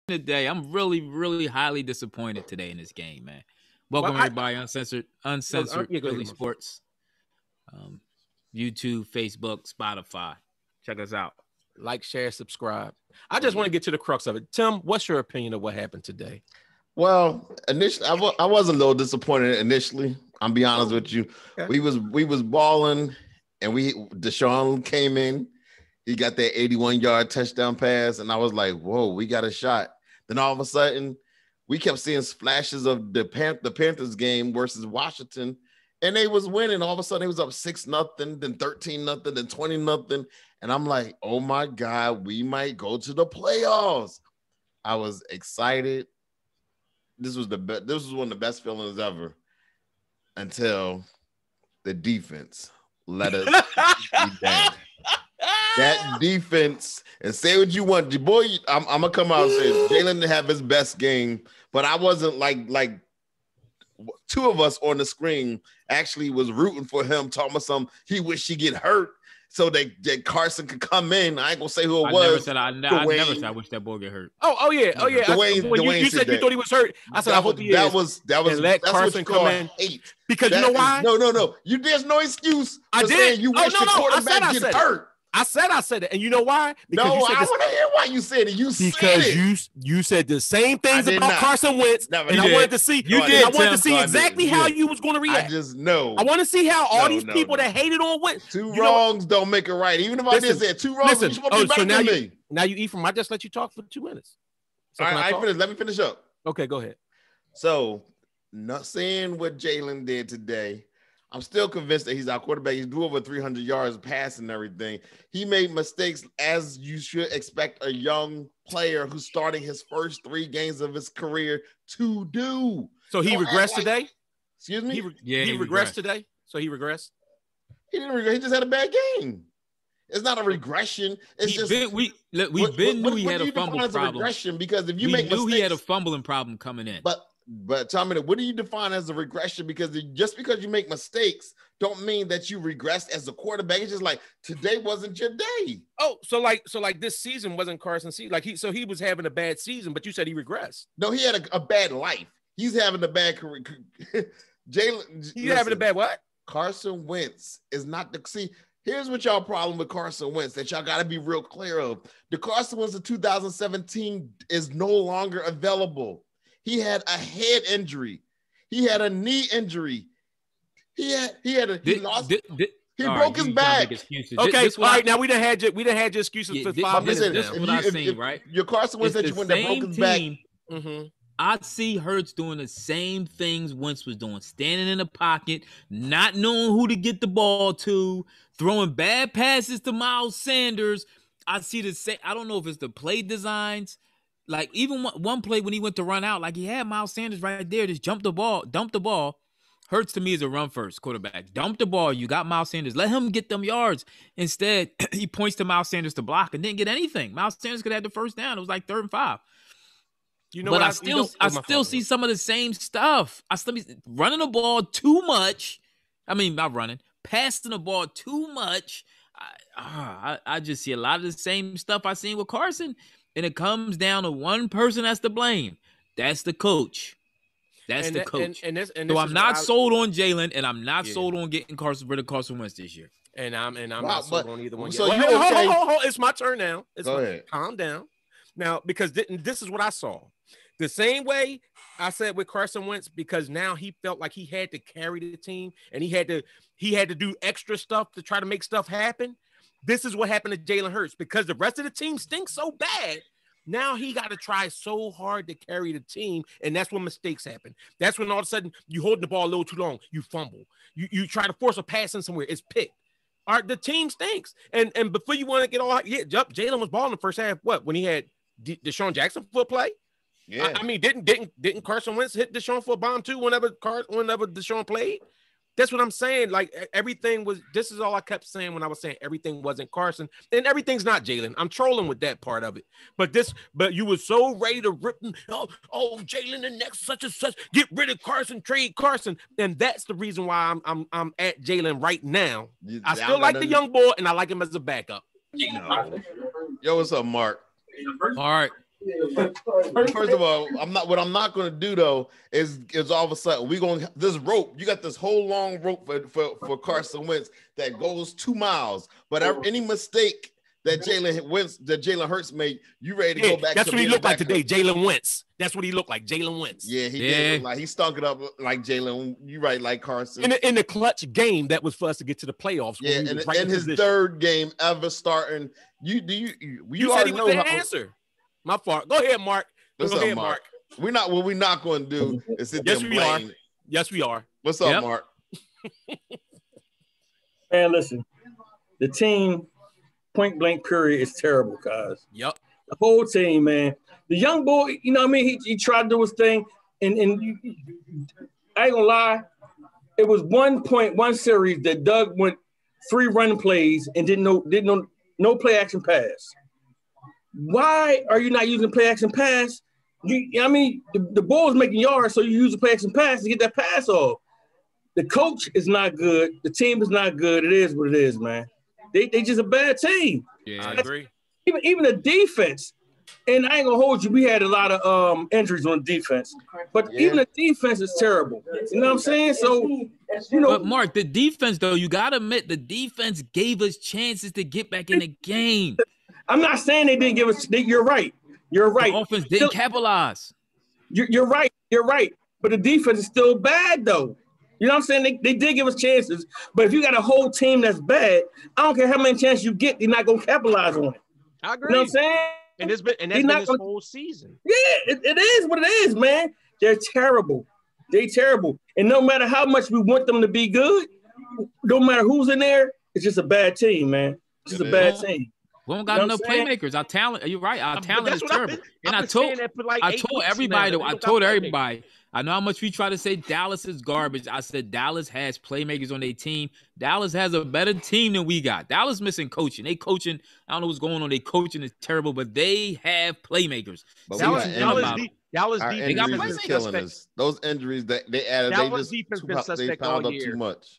today. I'm really, really highly disappointed today in this game, man. Well, Welcome everybody, uncensored yeah, go ahead, Philly Murphy. Sports, YouTube, Facebook, Spotify. Check us out. Like, share, subscribe. I just want to get to the crux of it. Tim, what's your opinion of what happened today? Well, initially, I was a little disappointed initially. I'm be honest with you. Okay. We was balling, and Deshaun came in. He got that 81-yard touchdown pass, and I was like, "Whoa, we got a shot." Then all of a sudden, we kept seeing flashes of the Panthers game versus Washington, and they was winning. All of a sudden, it was up 6-0, then 13-0, then 20-0, and I'm like, "Oh my God, we might go to the playoffs." I was excited. This was one of the best feelings ever until the defense let us be down. That defense, and say what you want, your boy. I'm gonna come out and say Jalen didn't have his best game, but I wasn't like two of us on the screen actually was rooting for him, talking about something he wished he get hurt so that Carson could come in. I ain't gonna say who it was. I never said I wish that boy get hurt. Oh yeah. Dwayne you said you thought he was hurt. I said I hope he is. That was and let Carson come in. Hate. Because you know why? No. There's no excuse. I did. You wish the quarterback get hurt. I said it, and you know why? Because I want to hear why you said it. You said the same things about Carson Wentz, and I wanted to see. I wanted to see exactly how you was going to react. I just know. I want to see how all these people that hated on Wentz. Two wrongs don't make it right. Even if I did say two wrongs, you're supposed to be better than me. Now you eat from. I just let you talk for 2 minutes. So all right, let me finish up. Okay, go ahead. So, not saying what Jalen did today. I'm still convinced that he's our quarterback. He's due over 300 yards passing and everything. He made mistakes as you should expect a young player who's starting his first 3 games of his career to do. So he regressed today? Excuse me? He regressed today? So he regressed? He didn't regress. He just had a bad game. It's not a regression. It's we knew he had a fumble problem. Regression because if you make mistakes, he had a fumbling problem coming in. But Tommy, what do you define as a regression? Because just because you make mistakes don't mean that you regressed as a quarterback. It's just like today wasn't your day. Oh, so like this season wasn't Carson's season. So he was having a bad season, but you said he regressed. No, he had a bad life. He's having a bad career. Jalen, he's having a bad what? Carson Wentz is not the see. Here's what y'all problem with Carson Wentz that y'all got to be real clear of. The Carson Wentz of 2017 is no longer available. He had a head injury. He had a knee injury. He lost. He broke his back. Okay, all right. Now we done had your excuses for 5 minutes. Listen, this is what I'm saying, right? Your Carson Wentz that you went that broke his back. Mm-hmm. I see Hurts doing the same things Wentz was doing, standing in the pocket, not knowing who to get the ball to, throwing bad passes to Miles Sanders. I see the same. I don't know if it's the play designs. Like, even one play when he went to run out, like he had Miles Sanders right there, just dump the ball. Hurts to me is a run-first quarterback. Dump the ball. You got Miles Sanders. Let him get them yards. Instead, he points to Miles Sanders to block and didn't get anything. Miles Sanders could have the first down. It was like 3rd and 5. I still see some of the same stuff. I still be running the ball too much. I mean, not running, passing the ball too much. I just see a lot of the same stuff I seen with Carson. And it comes down to one person that's to blame. That's the coach. The coach. So I'm not sold on Jalen, and I'm not sold on getting rid of Carson Wentz this year. And I'm not sold on either one. So hold. It's my turn now. Go ahead. Calm down. Now, because this is what I saw. The same way I said with Carson Wentz, because now he felt like he had to carry the team, and he had to do extra stuff to try to make stuff happen. This is what happened to Jalen Hurts because the rest of the team stinks so bad. Now he got to try so hard to carry the team, and that's when mistakes happen. That's when all of a sudden you hold the ball a little too long, you fumble. You try to force a pass in somewhere, it's picked. All right, the team stinks. And before you want to get all Jalen was balling the first half. What, when he had Deshaun Jackson for a play? Yeah. I mean, didn't Carson Wentz hit Deshaun for a bomb too whenever Deshaun played? That's what I'm saying. Like, everything was, this is all I kept saying when I was saying everything wasn't Carson, and everything's not Jalen. I'm trolling with that part of it. But you were so ready to rip him. Oh, Jalen, the next such and such, get rid of Carson, trade Carson. And that's the reason why I'm at Jalen right now. I still like the young boy, and I like him as a backup. No. Yo, what's up, Mark? All right. First of all, what I'm not going to do though is all of a sudden we going this rope. You got this whole long rope for Carson Wentz that goes 2 miles. But any mistake that Jalen Hurts made, you ready to go back? That's what he looked like today, Jalen Wentz. That's what he looked like, Jalen Wentz. Yeah, he did look like he stunk it up like Jalen. You right, like Carson. In the clutch game that was for us to get to the playoffs. Yeah, and in his third game ever starting. You said he was the answer. My fault. Go ahead, Mark. What's up, Mark? We're not. What we're not going to do is sit there and blame. Yes, we are. What's up, Mark? Man, listen. The team, point blank period, is terrible, guys. Yep. The whole team, man. The young boy, you know what I mean? He tried to do his thing, and I ain't gonna lie. It was one series that Doug went 3 run plays and didn't no play action pass. Why are you not using play action pass? The ball is making yards, so you use the play action pass to get that pass off. The coach is not good. The team is not good. It is what it is, man. They just a bad team. Yeah, I agree. Even the defense, and I ain't gonna hold you. We had a lot of injuries on defense, but even the defense is terrible. You know what I'm saying? So, But Mark, the defense though, you gotta admit the defense gave us chances to get back in the game. I'm not saying they didn't give us. You're right. You're right. The offense didn't capitalize. You're right. You're right. But the defense is still bad, though. You know what I'm saying? They did give us chances. But if you got a whole team that's bad, I don't care how many chances you get, you're not going to capitalize on it. I agree. You know what I'm saying? And that's been his whole season. Yeah, it is what it is, man. They're terrible. They're terrible. And no matter how much we want them to be good, no matter who's in there, it's just a bad team, man. It's just a bad team. We don't got enough playmakers. Our talent, you're right. Our talent is terrible. I told everybody. I know how much we try to say Dallas is garbage. I said Dallas has playmakers on their team. Dallas has a better team than we got. Dallas missing coaching. They coaching. I don't know what's going on. They coaching is terrible, but they have playmakers. But Dallas defense is killing us. Those injuries that they added, Dallas defense been suspect all year. Too much.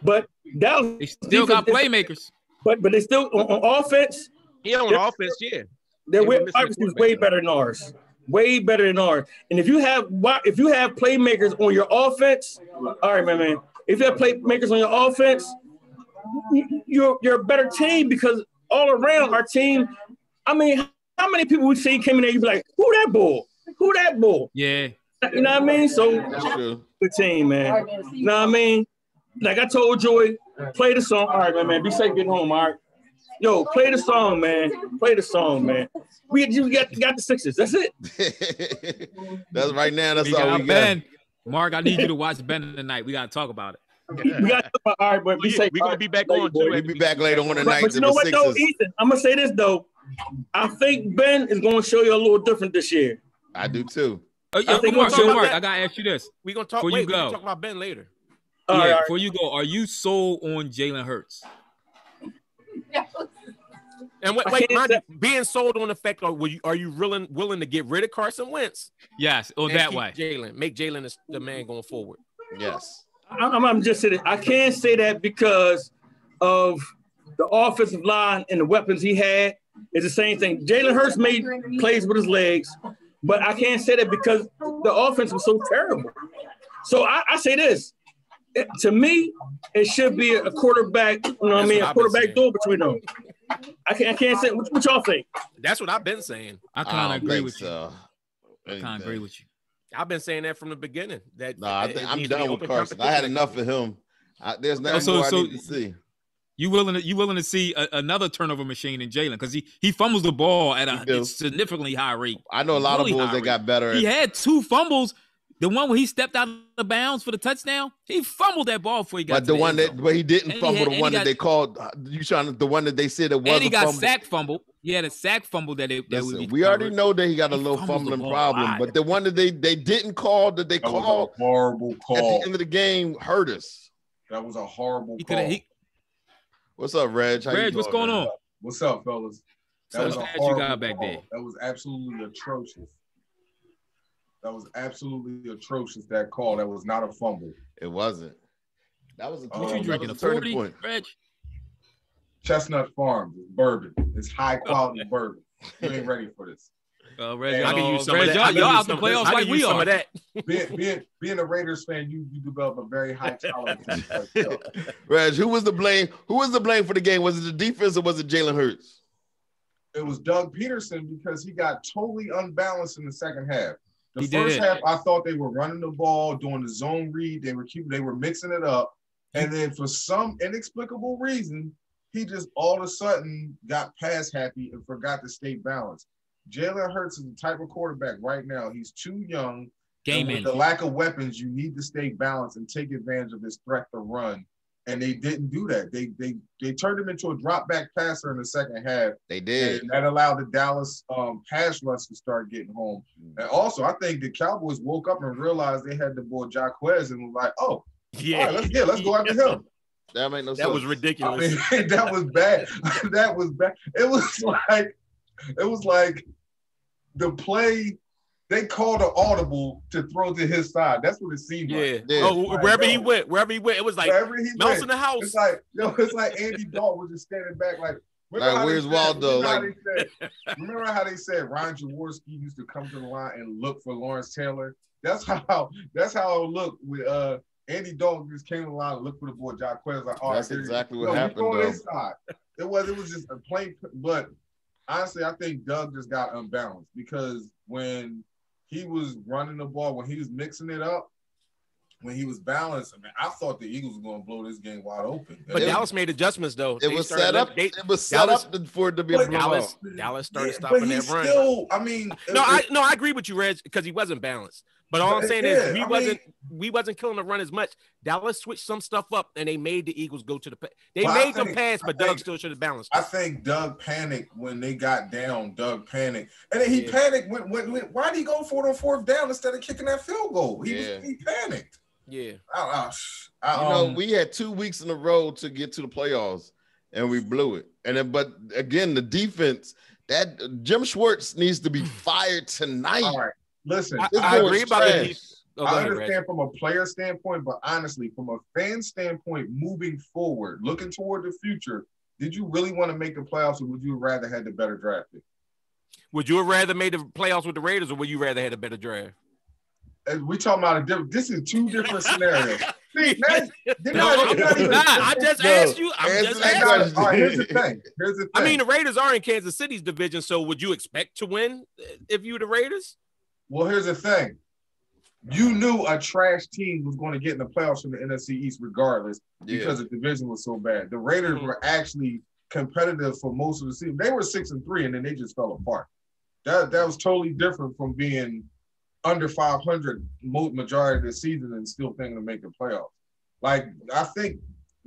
But Dallas they still got playmakers. But they still on offense. Yeah, on offense, yeah. Their obviously is way better than ours. Way better than ours. And if you have playmakers on your offense, all right, man. If you have playmakers on your offense, you're a better team because all around our team. I mean, how many people we've seen came in there? You be like, who that bull? Who that bull? Yeah. You know what I mean? So good team, man. You know what I mean? Like I told Joy, play the song. All right, man. Be safe getting home, all right? Yo, play the song, man. Play the song, man. We got the Sixers. That's it. That's right now. That's all we got. Ben. Mark, I need you to watch Ben tonight. We got to talk about it. We got to talk about all right, but we're going to be back on, too. We'll be back later on tonight. But you know what, though, Ethan? I'm going to say this, though. I think Ben is going to show you a little different this year. I do, too. Mark, I got to ask you this. We're going to talk. We're going to talk about Ben later. Yeah, before you go, are you sold on Jalen Hurts? And wait, being sold on the fact, are you willing to get rid of Carson Wentz? Yes, or that way. Make Jalen the man going forward. Yes. I'm just saying. I can't say that because of the offensive line and the weapons he had. It's the same thing. Jalen Hurts made plays with his legs, but I can't say that because the offense was so terrible. So I say this. To me, it should be a quarterback, you know what I mean? A quarterback duel between them. I can't say what y'all think. That's what I've been saying. I kind of agree with you. I kind of agree with you. I've been saying that from the beginning. I'm done with Carson. I had enough of him. There's nothing more I need to see. You willing to see another turnover machine in Jalen because he fumbles the ball at a significantly high rate. I know a lot of bulls that got better. He had 2 fumbles. The one where he stepped out of bounds for the touchdown, he fumbled that ball before he got. But the one that he didn't fumble, the one that they called the one that they said it was. And he got sack fumbled. He had a sack fumble that we already know that he got a little fumbling problem, but the one that they didn't call that they called a horrible call at the end of the game hurt us. That was a horrible call. What's up, Reg? Reg, what's going on? What's up, fellas? That was a horrible back there. That was absolutely atrocious. That was absolutely atrocious, that call. That was not a fumble. It wasn't. That was a what you drinking, a 40, Reg? Chestnut Farms. It's bourbon. It's high-quality bourbon. You ain't ready for this. Reg, I can use some Reg, of that. y'all out the playoffs I like can we use some are. of that. Being a Raiders fan, you develop a very high tolerance. Reg, who was the blame? Who was the blame for the game? Was it the defense or was it Jalen Hurts? It was Doug Peterson because he got totally unbalanced in the second half. The He first did. half, I thought they were running the ball, doing the zone read. They were mixing it up, and then for some inexplicable reason, he just all of a sudden got pass happy and forgot to stay balanced. Jalen Hurts is the type of quarterback right now. He's too young. Game with in. the lack of weapons, you need to stay balanced and take advantage of his threat to run. And they didn't do that. They turned him into a drop back passer in the second half. They did. And that allowed the Dallas pass rush to start getting home. And also, I think the Cowboys woke up and realized they had the boy Jaquez and was like, "Oh, Yeah, all right, let's go after him." That made no sense. that was ridiculous. I mean, that was bad. That was bad. It was like the play. They called an audible to throw to his side. That's what it seemed like. Yeah. Oh, wherever he went, it was like Wherever he mouse went, in the house. it's like Andy Dalton was just standing back like. Where's Waldo? Remember how they said Ryan Jaworski used to come to the line and look for Lawrence Taylor? That's how it looked with Andy Dalton just came to the line and looked for the boy Jaquez. Like, all That's right, exactly what happened, though. It was just a plain, but honestly, I think Doug just got unbalanced because when he was running the ball, when he was mixing it up, when he was balanced, I mean, I thought the Eagles were going to blow this game wide open. But Dallas made adjustments, though. It was set up. It was set up for it to be a blowout. Dallas started stopping that run. I mean, I agree with you, Reg, because he wasn't balanced. But all I'm saying is we wasn't killing the run as much. Dallas switched some stuff up, and they made the Eagles go to the pass. They made them pass, but Doug still should have balanced. I think Doug panicked when they got down. Doug panicked, and then he panicked when why did he go for it on fourth down instead of kicking that field goal? He panicked. Yeah. We had 2 weeks in a row to get to the playoffs, and we blew it. And then, but again, the defense, that Jim Schwartz needs to be fired tonight. All right, listen, I agree about the defense. I understand from a player standpoint, but honestly, from a fan standpoint, moving forward, looking toward the future, did you really want to make the playoffs, or would you rather had the better draft pick? Would you have rather made the playoffs with the Raiders, or would you rather had a better draft? We talking about this is two different scenarios. See, I just asked you. I'm just asking. All right, here's the thing. I mean, the Raiders are in Kansas City's division, so would you expect to win if you were the Raiders? Well, here's the thing. You knew a trash team was going to get in the playoffs from the NFC East regardless because the division was so bad. The Raiders were actually competitive for most of the season. They were 6-3, and then they just fell apart. That was totally different from being under 500 majority of the season and still thinking to make the playoffs. Like, I think,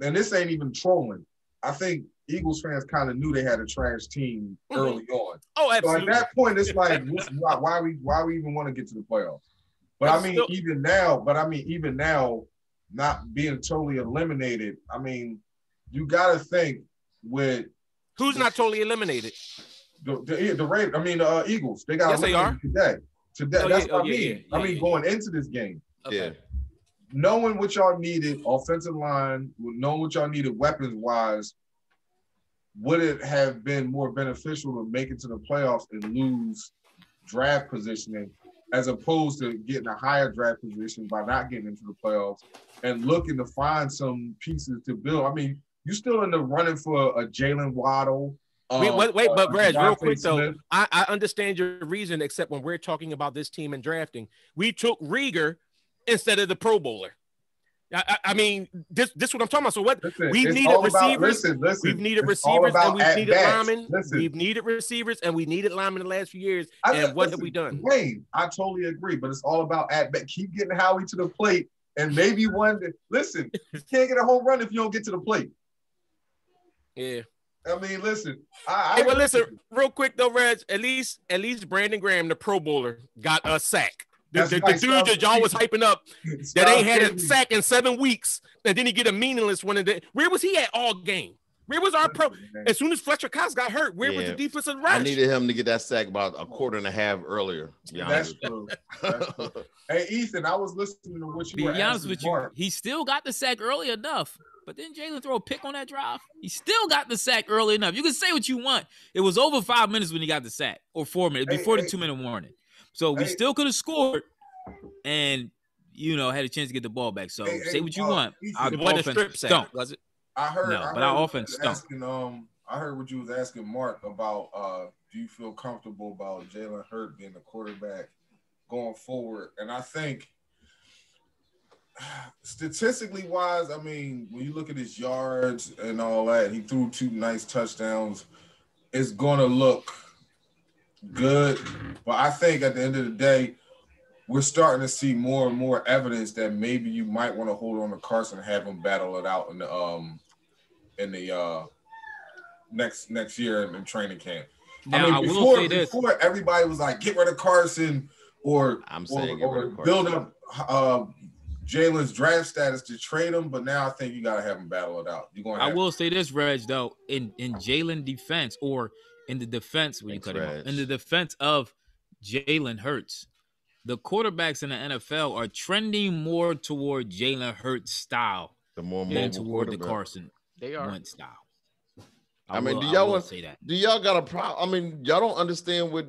and this ain't even trolling, I think Eagles fans kind of knew they had a trash team early on. Oh, absolutely. So at that point, it's like, why we even want to get to the playoffs? But I mean, even now, not being totally eliminated, I mean, you got to think with who's not totally eliminated. The Eagles. They got eliminated today. That's what I mean. I mean, going into this game. Okay. Knowing what y'all needed, offensive line, knowing what y'all needed weapons-wise, would it have been more beneficial to make it to the playoffs and lose draft positioning as opposed to getting a higher draft position by not getting into the playoffs and looking to find some pieces to build? I mean, you're still in the running for a Jalen Waddle. But Brad, real quick though, I understand your reason, except when we're talking about this team and drafting, we took Rieger instead of the Pro Bowler. I mean, this what I'm talking about. So what we needed receivers. We've needed receivers and we've needed linemen. We've needed receivers and we needed linemen in the last few years. And what have we done? Wayne, I totally agree, but it's all about at bat. Keep getting Howie to the plate, and maybe one day. Listen, you can't get a home run if you don't get to the plate. Yeah. I mean, listen. But listen, real quick though, Reg. At least Brandon Graham, the Pro Bowler, got a sack. The dude that y'all was hyping up that ain't had a sack in 7 weeks, and then he get a meaningless one. Where was he at all game? Where was our pro? As soon as Fletcher Cox got hurt, where was the defensive rush? I needed him to get that sack about a quarter and a half earlier. That's true. Hey, Ethan, I was listening to what you were honest asking with you, Mark. he still got the sack early enough. But then Jalen throw a pick on that drive. He still got the sack early enough. You can say what you want. It was over 5 minutes when he got the sack, or 4 minutes before the 2-minute warning. So we still could have scored, and had a chance to get the ball back. So say what you want. Our offense stunk. Was it? Our offense stunk. I heard what you was asking Mark about. Do you feel comfortable about Jalen Hurts being the quarterback going forward? And I think statistically wise, I mean, when you look at his yards and all that, he threw 2 nice touchdowns. It's going to look good. But I think at the end of the day, we're starting to see more and more evidence that maybe you might want to hold on to Carson and have him battle it out in the next year in training camp. Now, before everybody was like, get rid of Carson or build up Jalen's draft status to trade him, but now I think you got to have him battle it out. I will say this, Reg, though, in Jalen defense, or in the defense when you cut him off, in the defense of Jalen Hurts, the quarterbacks in the NFL are trending more toward Jalen Hurts' style than toward the Carson Wentz style. Do y'all say that? Do y'all got a problem? I mean, y'all don't understand what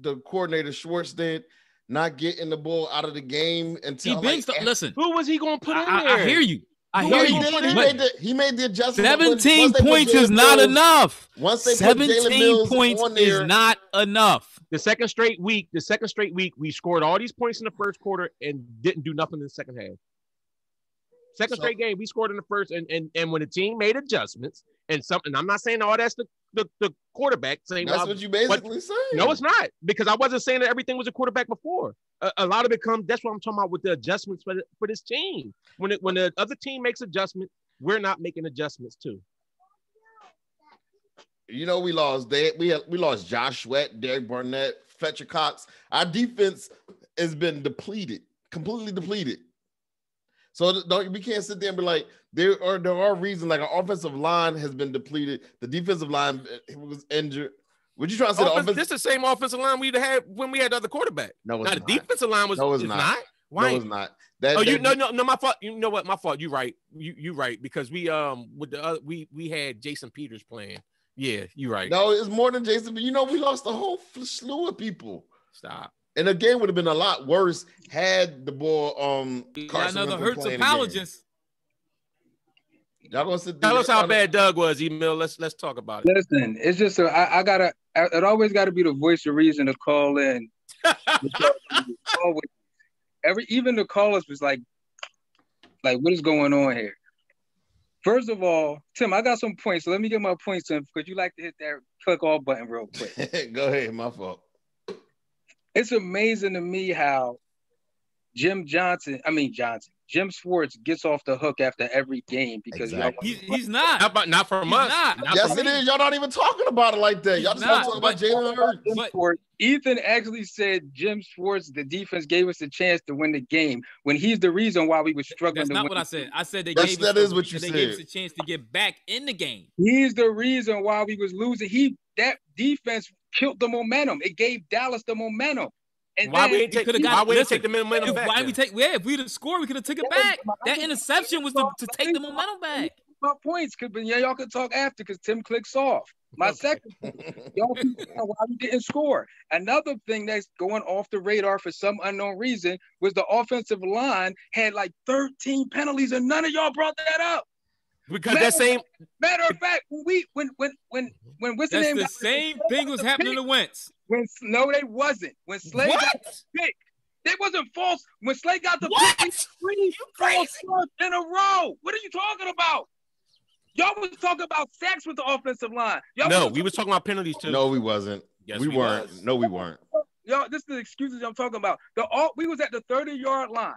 the coordinator Schwartz did, not getting the ball out of the game until listen. Who was he going to put in there? I hear you. He made the adjustment. 17 points is not enough. Once they 17 points is not enough. The second straight week, we scored all these points in the first quarter and didn't do nothing in the second half. Second straight game, we scored in the first, and when the team made adjustments, and I'm not saying all that's the quarterback saying that's what you basically saying. No, it's not, because I wasn't saying that everything was a quarterback before. A lot of it comes. That's what I'm talking about with the adjustments for this team. When the other team makes adjustments, we're not making adjustments too. We lost. We lost Josh Sweat, Derek Barnett, Fletcher Cox. Our defense has been completely depleted. So we can't sit there and be like, there are reasons, like our offensive line has been depleted. The defensive line was injured. Would you try to say the offense? This is the same offensive line we had when we had the other quarterback. No, it's not. The defensive line was. No, it's not. Why? No, it's not. No, my fault. You know what? My fault. You right. You right, because we we had Jason Peters playing. Yeah, you right. No, it's more than Jason. But we lost a whole slew of people. Stop. And the game would have been a lot worse had the ball. Carson another Hurts apologist. Y'all gonna sit there. Tell us how bad Doug was, Emil. Let's talk about it. Listen, it's just it always got to be the voice of reason to call in. Even the callers was like, what is going on here? First of all, Tim, I got some points, so let me get my points in, because you like to hit that click off button real quick. Go ahead, my fault. It's amazing to me how Jim Schwartz gets off the hook after every game because he's not. Not from us. Yes, it is. Y'all not even talking about it like that. Y'all just want to talk about Jalen Hurts. Ethan actually said Jim Schwartz, the defense gave us a chance to win the game when he's the reason why we were struggling. That's not what I said. I said they gave us a chance to get back in the game. He's the reason why we was losing. That defense killed the momentum. It gave Dallas the momentum. And why we didn't take the momentum back? If we'd have scored, we could have took it back. That interception was to take the momentum back. My points y'all could talk after because Tim clicks off. My second point, y'all why we didn't score. Another thing that's going off the radar for some unknown reason was the offensive line had like 13 penalties and none of y'all brought that up. Because matter of fact, when what's the name? The same thing was happening to Wentz. No, they wasn't. When Slay got the pick, it wasn't false. When Slay got the pick, 3 false starts in a row. What are you talking about? Y'all was talking about sacks with the offensive line. We was talking about penalties too. No, we wasn't. Yes, we weren't. No, we weren't. Y'all, this is the excuses I'm talking about. We was at the 30-yard line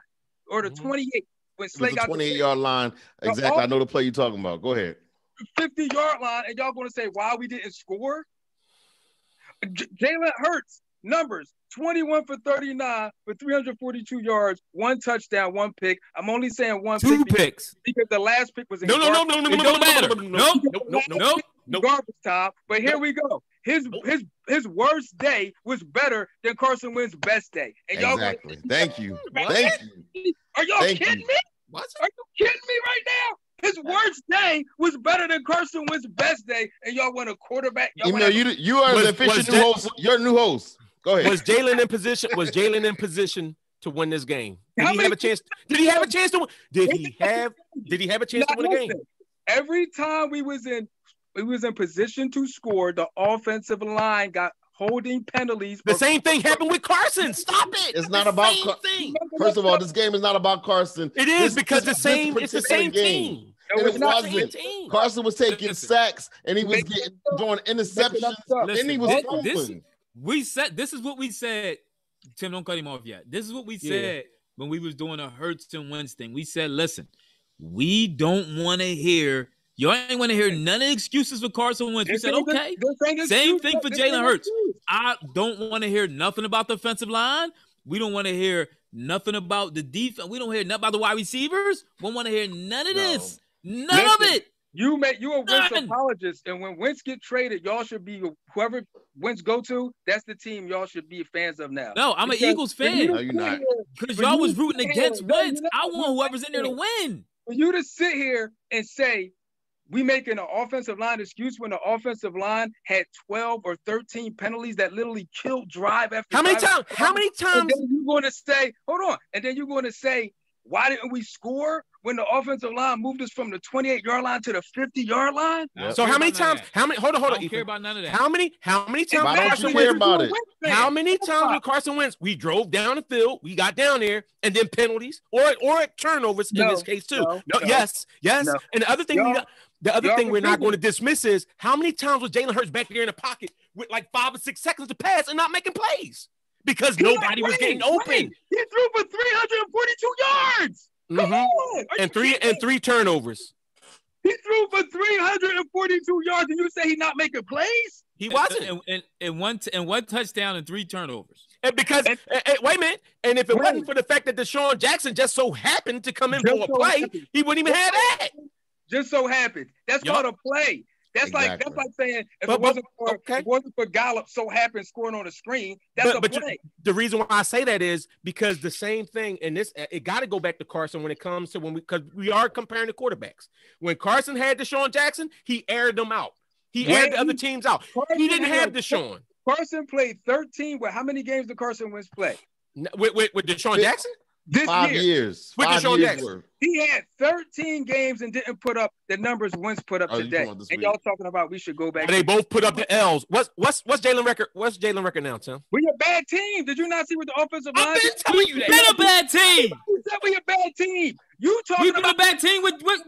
or the 28. When Slay got the 28-yard line. Exactly. I know the play you're talking about. Go ahead. 50-yard line, and y'all going to say why we didn't score? Jalen Hurts, numbers, 21 for 39 for 342 yards, 1 touchdown, 1 pick. I'm only saying 1 2 picks. Because the last pick was in No. It don't matter. No. Garbage time. But here we go. His worst day was better than Carson Wentz's best day. And y'all exactly. Thank you. Are y'all kidding me? What? Are you kidding me right now? His worst day was better than Carson Wentz's best day, and y'all want a quarterback. Email, you are the official new host. You're a new host. Go ahead. Was Jalen in position? Was Jalen in position to win this game? Did he have a chance? Did he have a chance to win? Did he have a chance to win the game? Every time we was in position to score, the offensive line got holding penalties. The same thing happened with Carson. Stop it. It's not about Carson. First of all, this game is not about Carson. It is because it's the same team. And it wasn't. Carson was taking sacks and he was doing interceptions and he was fumbling. This is what we said. Tim, don't cut him off yet. This is what we said when we was doing a Hurts and Wentz thing. We said, listen, we don't want to hear. Y'all ain't want to hear none of the excuses for Carson Wentz. We said, okay, same thing for Jalen Hurts. I don't want to hear nothing about the offensive line. We don't want to hear nothing about the defense. We don't hear nothing about the wide receivers. We don't want to hear none of this. None of it. You a Wentz apologist, and when Wentz get traded, y'all should be whoever Wentz go to. That's the team y'all should be fans of now. No, I'm an Eagles fan. No, you're not. Because y'all was rooting against Wentz. I want whoever's in there to win. For you to sit here and say we making an offensive line excuse when the offensive line had 12 or 13 penalties that literally killed drive after How many drive. times? How many times? And then you're going to say, hold on, and then you're going to say, why didn't we score when the offensive line moved us from the 28-yard line to the 50-yard line? So how many times? Hold on. I don't care about none of that. How many times? Why don't you care about it? How many times with Carson Wentz we drove down the field, we got down there, and then penalties or turnovers in this case too? No. Yes. No. And the other thing we're not going to dismiss is how many times was Jalen Hurts back there in the pocket with like 5 or 6 seconds to pass and not making plays because nobody was getting open. He threw for 342 yards. Come on. And three turnovers. He threw for 342 yards, and you say he's not making plays? He wasn't. And one touchdown and 3 turnovers. And because wait a minute, and if it wasn't for the fact that Deshaun Jackson just so happened to come in for a play, he wouldn't even have that. Just so happened. That's called a play. That's like saying if it wasn't for Gallup so happened scoring on the screen, that's a play. The reason why I say that is because the same thing, and it got to go back to Carson when it comes to because we are comparing the quarterbacks. When Carson had Deshaun Jackson, he aired them out. He aired the other teams out. He didn't have Deshaun. Carson played 13. How many games did Carson Wentz play? With Deshaun Jackson? This 5 years. With Deshaun Jackson. He had 13 games and didn't put up the numbers Wentz put up today. And y'all talking about we should go back. They both put up the L's. What's Jalen record? What's Jalen record now, Tim? We're a bad team. Did you not see what the offensive line? I've been telling you that. We're a bad team. You said we're a bad team. You talking about a bad team with Wentz?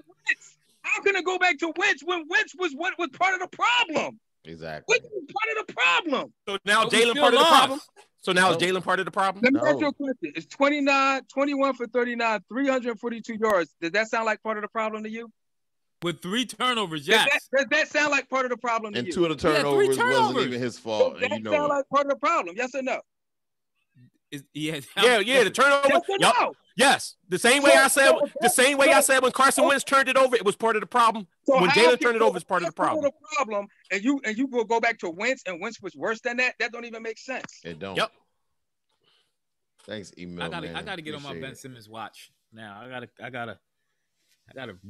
How can it go back to Wentz when Wentz was what was part of the problem? Exactly. Wentz was part of the problem. So now Jalen part of the problem? So now is Jalen part of the problem? Let me ask you a question. It's 21 for 39, 342 yards. Does that sound like part of the problem to you? With 3 turnovers, yes. Does that sound like part of the problem to you? And 2 of the turnovers wasn't even his fault. Does that sound like part of the problem? Yes or no? The turnover. Yes, no? Yes. The same way I said when Carson Wentz turned it over, it was part of the problem. So when Jalen turned it over, it's part of the problem. And you will go back to Wentz, and Wentz was worse than that. That don't even make sense. It don't. Yep. Thanks, email. I gotta get on my Ben Simmons watch now. I gotta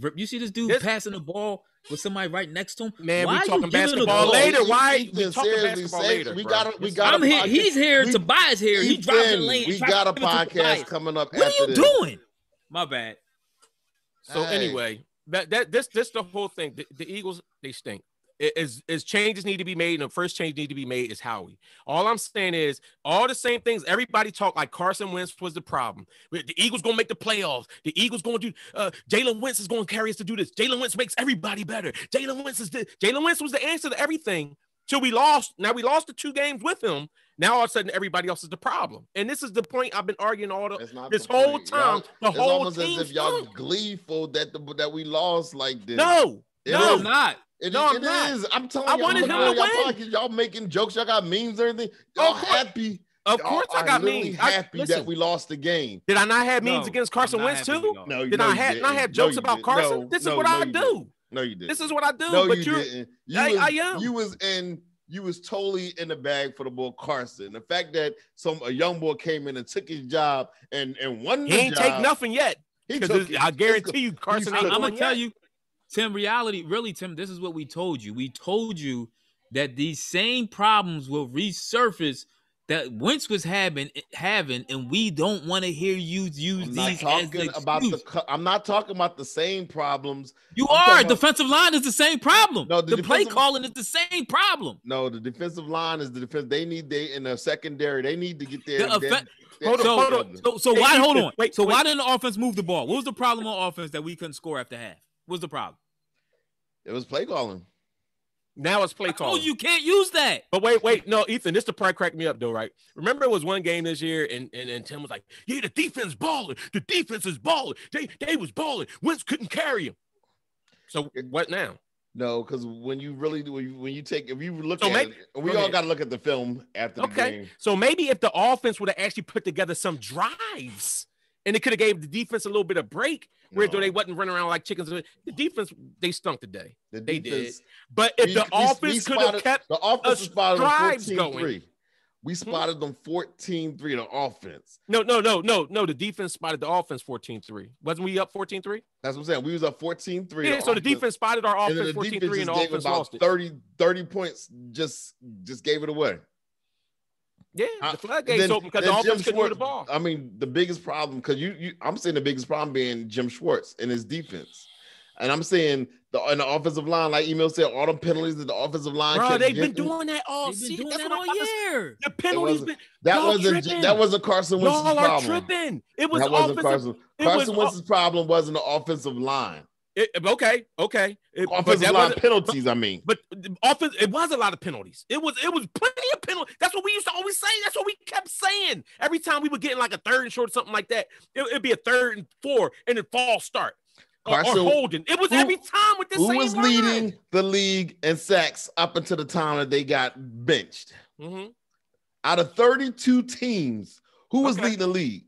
rip. You see this dude passing the ball with somebody right next to him? Man, we talking basketball later. Why we talking basketball later? We got. I'm here. He's here. Tobias here. He dropped the lane. We got a podcast coming up. What are you doing? My bad. So anyway, this the whole thing. The Eagles, they stink. Is changes need to be made, and the first change need to be made is Howie. All I'm saying is all the same things. Everybody talk like Carson Wentz was the problem. The Eagles gonna make the playoffs. The Eagles gonna do. Jalen Wentz is gonna carry us to do this. Jalen Wentz makes everybody better. Jalen Wentz was the answer to everything till we lost. Now we lost the 2 games with him. Now all of a sudden everybody else is the problem, and this is the point I've been arguing this whole time. The whole almost as if y'all gleeful that we lost like this. No, I'm not. It is. I'm telling you. I wanted him to win. Y'all making jokes. Y'all got memes or anything. Y'all happy. Of course I got memes. Happy that we lost the game. Did I not have memes against Carson Wentz too? No, did I have jokes about Carson? This is what I do. No, you didn't. This is what I do. No, but you didn't. I am. You was totally in the bag for the boy Carson. The fact that a young boy came in and took his job and won the job. He ain't take nothing yet. Because I guarantee you, Carson ain't I'm going gonna tell yet. you, Tim. Reality, really, Tim. This is what we told you. We told you that these same problems will resurface that Wentz was having, and we don't want to hear you use I'm these not as talking an about excuse. I'm not talking about the same problems. You I'm are. talking about- Defensive line is the same problem. No, the play calling is the same problem. No, the defensive line is the defense. They in the secondary. They need to get there. Hold on. So why? Hey, Hold Ethan, on. wait, so wait. why didn't the offense move the ball? What was the problem on offense that we couldn't score after half? What was the problem? It was play calling. Now it's play Oh, calling. you can't use that. But wait, no, Ethan, this the part cracked me up though, right? Remember, it was one game this year, and Tim was like, "Yeah, the defense balling. The defense is balling. They was balling. Wentz couldn't carry him." So what now? No, because when you really do, when you take, if you look So at maybe- it, we go all ahead. got to look at the film after the Okay, game. so maybe if the offense would have actually put together some drives, and it could have gave the defense a little bit of break, where No. they wasn't running around like chickens. The defense, they stunk today. The They defense, did. But if we- the we offense could have spotted- kept the offense spotted them drives 14-3. We spotted them 14-3 the offense. No. The defense spotted the offense 14-3. Wasn't we up 14-3? That's what I'm saying. We was up 14-3. Yeah, so the defense spotted our and then offense the 14-3 and the defense gave offense about lost it. 30 points, just gave it away. Yeah, the floodgates Then- open because then the Jim offense couldn't move the Schwartz- ball. I mean, the biggest problem, because I'm saying the biggest problem being Jim Schwartz and his defense. And I'm saying in the offensive line, like Emil said, all the penalties that the offensive line Bro, kept they've been getting, doing that all They've been season. doing That's that what all I'm about to- year. The penalties been that y'all tripping. wasn't Carson Wentz's Y'all are problem. tripping. It was That wasn't offensive. Carson Wentz's problem wasn't the offensive line. Okay. But Offensive that line wasn't- penalties, I mean. But the offense, it was a lot of penalties. It was plenty of penalties. That's what we used to always say. That's what we kept saying. Every time we were getting like a third and short, something like that, it'd be a 3rd and 4 and then false start. Or holding. It was every time with the same Who was line. leading the league in sacks up until the time that they got benched? Mm-hmm. Out of 32 teams, who was Okay. leading the league?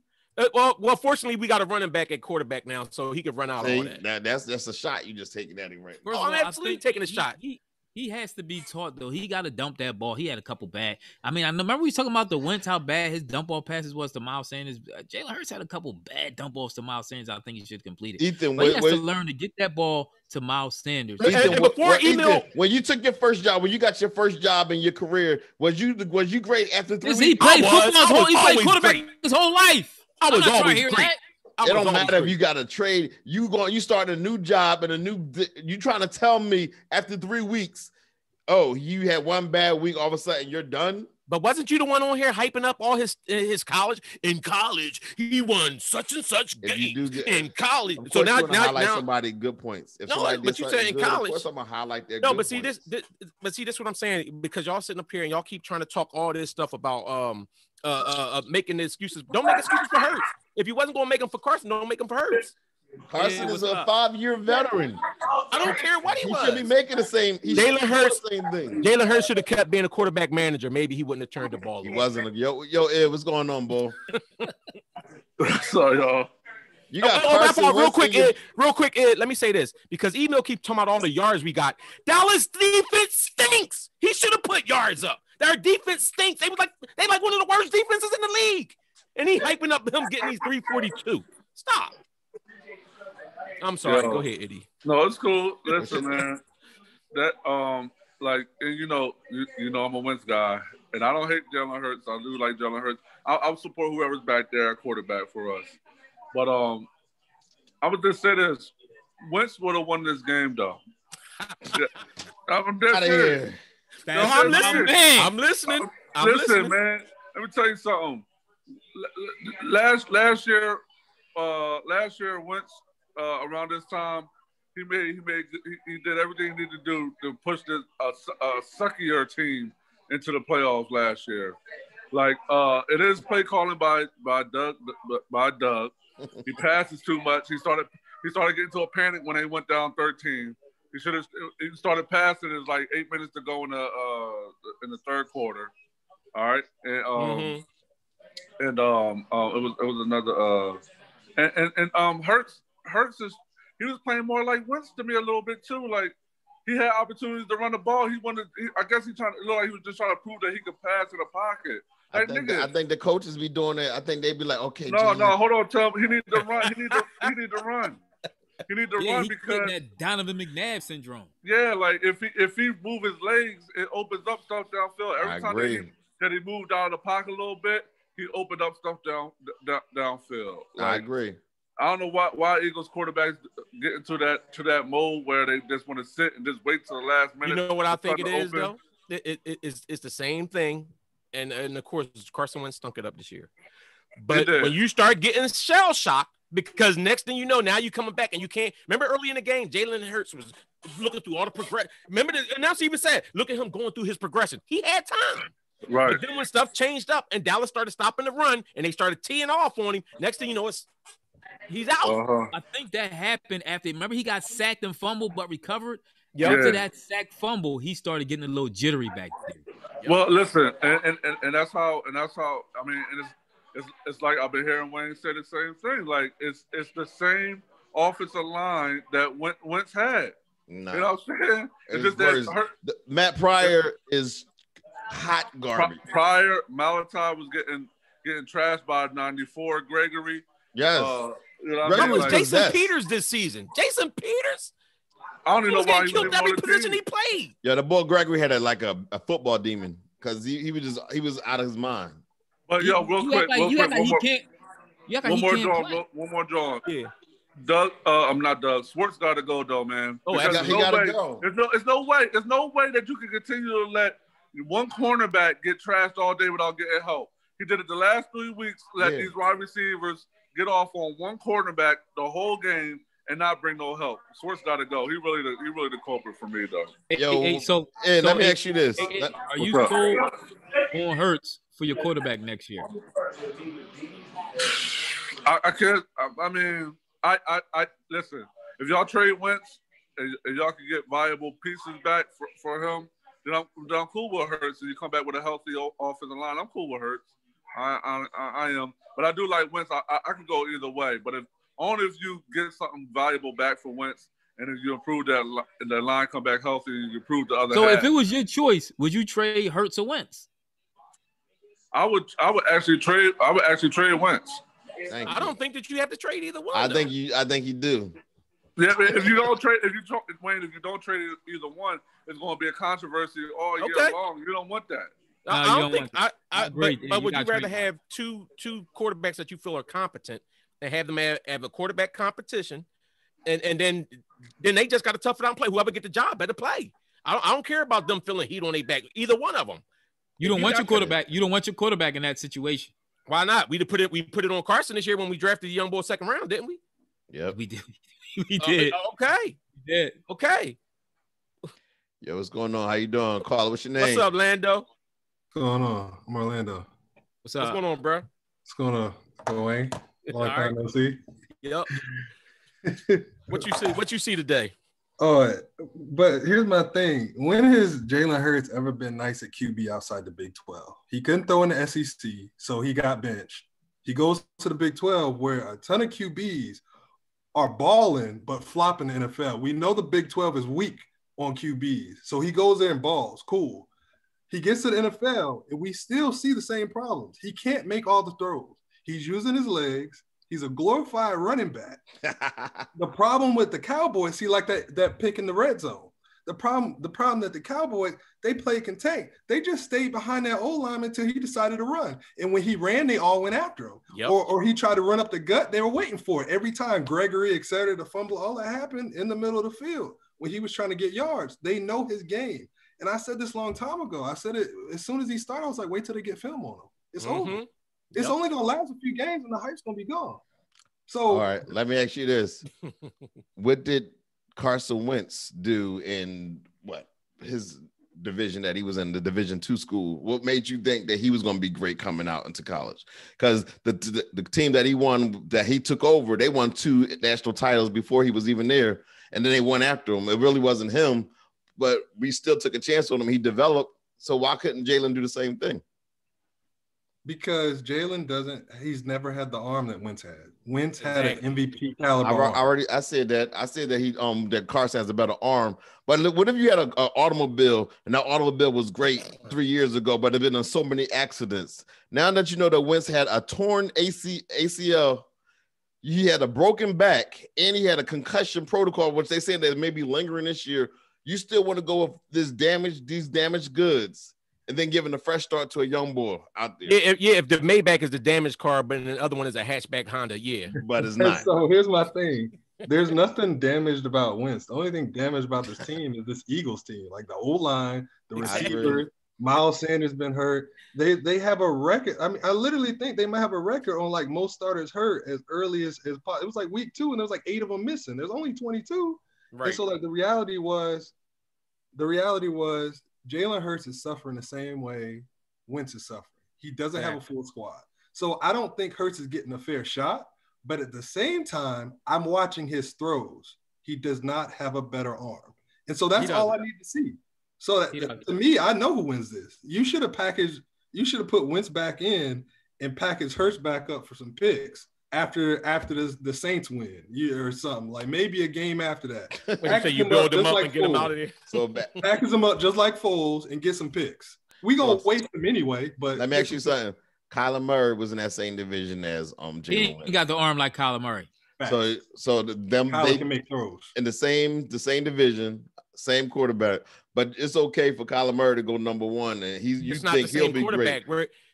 Well, fortunately, we got a running back at quarterback now, so he could run out all that. That's a shot you just taking at him right now. First of I'm all, I absolutely think taking a shot. He has to be taught though. He got to dump that ball. He had a couple bad. I mean, I remember we was talking about the Wentz, how bad his dump ball passes was to Miles Sanders. Jalen Hurts had a couple bad dump balls to Miles Sanders. I think he should complete it. Ethan, But he has to learn to get that ball to Miles Sanders. And before Ethan, when you took your first job, when you got your first job in your career, was you great after 3 weeks? He played I was football. He played always quarterback great. his whole life. I was I'm not trying to always hear great. that. It don't matter if you got a trade. You start a new job and you trying to tell me after 3 weeks, oh, you had one bad week, all of a sudden you're done? But wasn't you the one on here hyping up all his college? In college, he won such and such games in college. So now highlight somebody good points. If no, but you said in good, college. Of course, I'm gonna highlight their No, good but see points. this what I'm saying, because y'all sitting up here and y'all keep trying to talk all this stuff about making the excuses. Don't make excuses for Hurts. If you wasn't gonna make them for Carson, don't make them for Hurts. Carson is a 5-year veteran. I don't care what he was. Should be making the same. Jalen Hurts, the same thing. Jalen Hurts should have kept being a quarterback manager. Maybe he wouldn't have turned the ball. He wasn't. Yo, Ed, what's going on, bro? So y'all. You got my fault. Real Wentz quick, Ed. Let me say this, because Emil keeps talking about all the yards we got. Dallas defense stinks. He should have put yards up. Their defense stinks. They like one of the worst defenses in the league, and he hyping up him getting these 342. Stop. I'm sorry. Go ahead, Eddie. No, it's cool. Listen, man. That and you know I'm a Wentz guy, and I don't hate Jalen Hurts. I do like Jalen Hurts. I'll support whoever's back there at quarterback for us. But I would just say this: Wentz would have won this game, though. I'm dead Out of serious. here. No, I'm listening. I'm listening. Listen, man. Let me tell you something. Last year, Wentz around this time, he did everything he needed to do to push this suckier team into the playoffs last year. Like it is play calling by Doug. He passes too much. He started getting into a panic when they went down 13. He started passing. It was like 8 minutes to go in the third quarter. All right, and it was another Hurts is he was playing more like Wentz to me a little bit too. Like he had opportunities to run the ball. I guess he looked like he was just trying to prove that he could pass in the pocket. I think the coaches be doing it. I think they be like, okay. No, hold on. Tell him he needs to run. He need to run. He need to run because that Donovan McNabb syndrome. Yeah, like if he move his legs, it opens up stuff downfield. Every time that he moved out of the pocket a little bit, he opened up stuff downfield. Like, I agree. I don't know why Eagles quarterbacks get into that mode where they just want to sit and just wait till the last minute. You know what I think it is though? It's the same thing, and of course Carson Wentz stunk it up this year. But when you start getting shell shocked, because next thing you know, now you're coming back and you can't. Remember early in the game, Jalen Hurts was looking through all the progression. Remember the announcer even said, "Look at him going through his progression. He had time." Right. But then when stuff changed up and Dallas started stopping the run and they started teeing off on him, next thing you know, he's out. I think that happened after. Remember, he got sacked and fumbled, but recovered. Yep. After that sack fumble, he started getting a little jittery back there. Yep. Well, listen, and that's how. I mean, it's like I've been hearing Wayne say the same thing. Like it's the same offensive line that Wentz had. No. You know what I'm saying? It's just that Matt Pryor is hot garbage. Pryor, Malachi was getting trashed by 94 Gregory. Yes. You know what was Jason Peters this season? Jason Peters? I don't even know why he killed every position he played. Yeah, the boy Gregory had a football demon because he was out of his mind. But real quick, one more, John. Yeah. Doug, I'm not Doug. Swartz got to go though, man. Oh, he got to go. There's no way that you can continue to let one cornerback get trashed all day without getting help. He did it the last 3 weeks. Let these wide receivers get off on one cornerback the whole game and not bring no help. Swartz got to go. He really the culprit for me though. Let me ask you this: are you sold on Hurts for your quarterback next year? I can't. I mean, I listen. If y'all trade Wentz and y'all can get viable pieces back for him, then I'm cool with Hurts. And you come back with a healthy offensive line, I'm cool with Hurts. I am, but I do like Wentz. I can go either way, but only if you get something valuable back for Wentz, and if you improve that line, come back healthy, and you improve the other. So if it was your choice, would you trade Hurts or Wentz? I would actually trade Wentz. I don't think that you have to trade either one. I think you do. Yeah, if you don't trade either one, it's going to be a controversy all year long. You don't want that. I don't think. But would you rather have two quarterbacks that you feel are competent and have them have a quarterback competition, and then they just got to tough it out and play. Whoever get the job better play. I don't care about them feeling heat on their back. Either one of them. You don't want your quarterback. You don't want your quarterback in that situation. Why not? We put it on Carson this year when we drafted the young boy second round, didn't we? Yep, we did. We did. Okay. We did. Okay. Yo, what's going on? How you doing, Carla? What's your name? What's up, Lando? What's going on? I'm Orlando. What's going on, bro? What's going on, Wayne? Long time no see. Yep. What you see today? Oh, but here's my thing. When has Jalen Hurts ever been nice at QB outside the Big 12? He couldn't throw in the SEC, so he got benched. He goes to the Big 12 where a ton of QBs are balling but flopping in the NFL. We know the Big 12 is weak on QBs, so he goes there and balls. Cool. He gets to the NFL, and we still see the same problems. He can't make all the throws. He's using his legs. He's a glorified running back. The problem with the Cowboys, see, like that pick in the red zone. The problem that the Cowboys, they play contain. They just stayed behind that old lineman until he decided to run. And when he ran, they all went after him. Yep. Or he tried to run up the gut, they were waiting for it. Every time Gregory, et cetera, the fumble, all that happened in the middle of the field when he was trying to get yards. They know his game. And I said this a long time ago. I said it as soon as he started, I was like, wait till they get film on him. It's over. It's only going to last a few games and the hype's going to be gone. So, all right, let me ask you this. What did Carson Wentz do in his division that he was in, the Division II school? What made you think that he was going to be great coming out into college? Because the team that he won, that he took over, they won 2 national titles before he was even there, and then they went after him. It really wasn't him, but we still took a chance on him. He developed, so why couldn't Jalen do the same thing? Because Jalen he's never had the arm that Wentz had. Wentz had an MVP caliber. I said that he that Carson has a better arm. But look, what if you had an automobile and that automobile was great 3 years ago, but there have been so many accidents. Now that you know that Wentz had a torn ACL, he had a broken back, and he had a concussion protocol, which they said that may be lingering this year. You still want to go with these damaged goods, and then giving a fresh start to a young boy out there. If the Maybach is the damaged car, but the other one is a hatchback Honda, but it's not. So here's my thing: there's nothing damaged about Wentz. The only thing damaged about this team is this Eagles team, like the O-line, the receiver. Miles Sanders been hurt. They have a record. I mean, I literally think they might have a record on like most starters hurt as early as it was like week 2, and there was like 8 of them missing. There's only 22. Right. And so like the reality was Jalen Hurts is suffering the same way Wentz is suffering. He doesn't have a full squad. So I don't think Hurts is getting a fair shot, but at the same time, I'm watching his throws. He does not have a better arm. And so that's all I need to see. So to me, I know who wins this. You should have put Wentz back in and packaged Hurts back up for some picks after the Saints win or something, like maybe a game after that. You build them up and get them out of there. So package them up just like Foles and get some picks. We gonna waste them anyway. But let me ask you something. Kyler Murray was in that same division as Jalen. He got the arm like Kyler Murray. So they can make throws in the same division, same quarterback. But it's okay for Kyler Murray to go number 1, and you think he'll be great.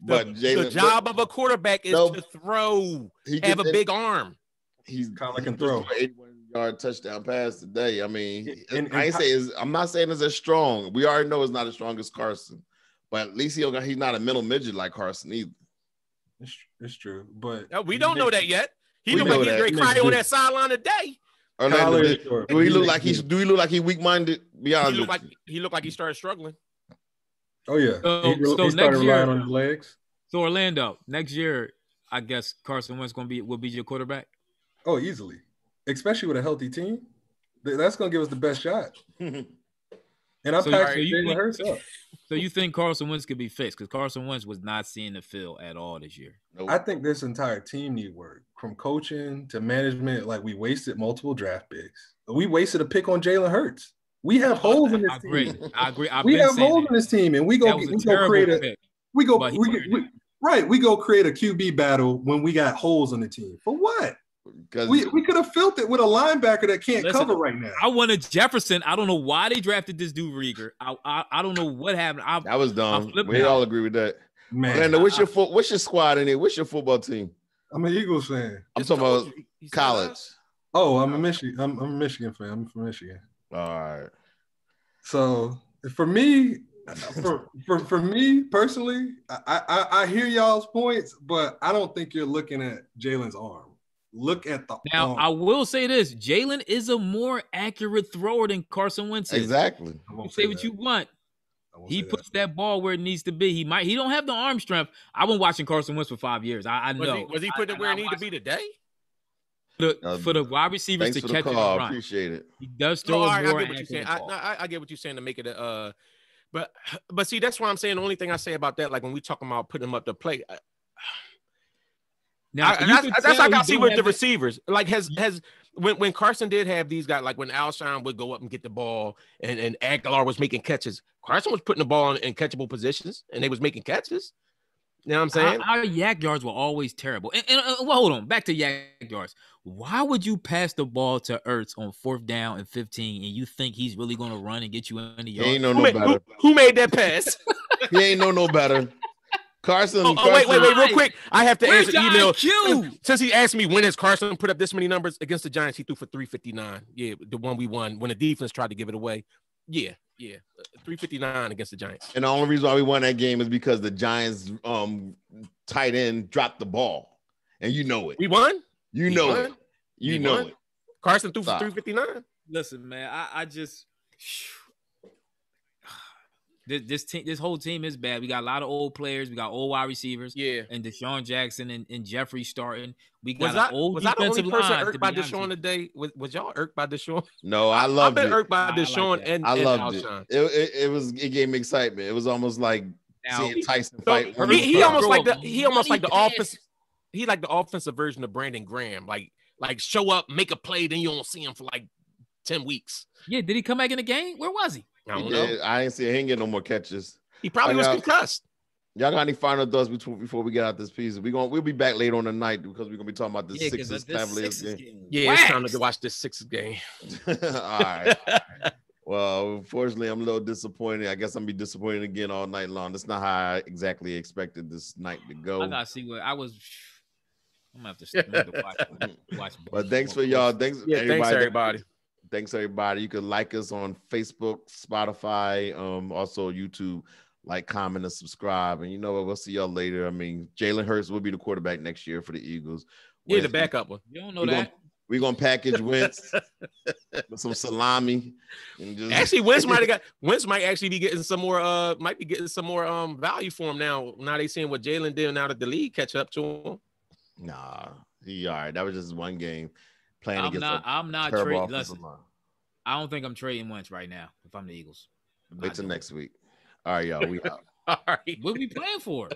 But the job of a quarterback is to throw. Have a big arm. Kyler can throw. 81-yard touchdown pass today. I mean, I'm not saying it's as strong. We already know it's not as strong as Carson, but at least he's not a middle midget like Carson either. It's true, but we don't know that yet. He looked like he's going to cry on that sideline today. Do he look like he's weak-minded? Be honest. He looked like he started struggling. Oh yeah. So he started relying on his legs. So Orlando, next year, I guess Carson Wentz will be your quarterback. Oh, easily, especially with a healthy team. That's going to give us the best shot. And I'm packing Jalen Hurts up. So you think Carson Wentz could be fixed? Because Carson Wentz was not seeing the field at all this year. Nope. I think this entire team need work, from coaching to management. Like, we wasted multiple draft picks. We wasted a pick on Jalen Hurts. We have holes in this team. I agree. We have holes in this team, and we go create a QB battle when we got holes in the team. For what? We could have filled it with a linebacker that can't cover right now. I wanted Jefferson. I don't know why they drafted this dude Rieger. I don't know what happened. That was dumb. We all agree with that. Man, Orlando, what's your squad in here? What's your football team? I'm an Eagles fan. I'm talking about college. Oh, I'm a Michigan fan. I'm from Michigan. All right. So for me, for me personally, I hear y'all's points, but I don't think you're looking at Jalen's arm. Look at the arm. I will say this: Jalen is a more accurate thrower than Carson Wentz is. Exactly. You say what you want. He puts that ball where it needs to be. He don't have the arm strength. I've been watching Carson Wentz for 5 years. I know. Was he putting it where it needed to be today? For the wide receivers to catch it and run. Appreciate it. He does throw a more I get what you're saying. I get what you're saying to make it a but see, that's why I'm saying the only thing I say about that, like when we talking about putting him up to play. Now that's like I see with the receivers. Like when Carson did have these guys, like when Alshon would go up and get the ball and Aguilar was making catches, Carson was putting the ball in catchable positions and they was making catches. You know what I'm saying? Our yak yards were always terrible. And well, hold on, back to yak yards. Why would you pass the ball to Ertz on 4th down and 15 and you think he's really going to run and get you in the yard? He ain't know no better. Who made that pass? He ain't know no better. Carson. Wait, real quick. I have to answer email. Since he asked me when has Carson put up this many numbers against the Giants, he threw for 359. Yeah, the one we won when the defense tried to give it away. Yeah, 359 against the Giants. And the only reason why we won that game is because the Giants tight end dropped the ball, and you know it. We won. You know it. You know it. Carson threw for 359. Listen, man, I just. This whole team is bad. We got a lot of old players. We got old wide receivers. Yeah. And Deshaun Jackson and Jeffrey starting. We got an old defensive line. Was I the only person irked by Deshaun Deshaun today? Was y'all irked by Deshaun? No, I loved it. I've been irked by Deshaun and I loved Alshon. It gave me excitement. It was almost like seeing Tyson fight. He almost like the like the offensive version of Brandon Graham. Like show up, make a play, then you don't see him for like 10 weeks. Yeah, did he come back in the game? Where was he? I don't know. I ain't see. He ain't get no more catches. He probably was concussed. Y'all got any final thoughts before we get out this piece? We'll be back later on the night because we're gonna be talking about the Sixers Cavaliers game. Yeah, it's time to watch this Sixers game. All right. Well, unfortunately, I'm a little disappointed. I guess I'm gonna be disappointed again all night long. That's not how I exactly expected this night to go. I gotta see what I was. I'm gonna have to watch. But thanks for y'all. Thanks everybody. Thanks everybody. You can like us on Facebook, Spotify, also YouTube. Like, comment, and subscribe. And you know what? We'll see y'all later. I mean, Jalen Hurts will be the quarterback next year for the Eagles. Yeah, the backup one. You don't know that. We're gonna package Wentz with some salami. And just... Actually, Wentz might actually be getting some more value for him now. Now they seeing what Jalen did now that the league catch up to him. Nah, he all right. That was just one game playing I'm against not trading. Listen, I don't think I'm trading Wentz right now if I'm the Eagles. Wait till next week. All right, y'all. We out. All right. What are we playing for?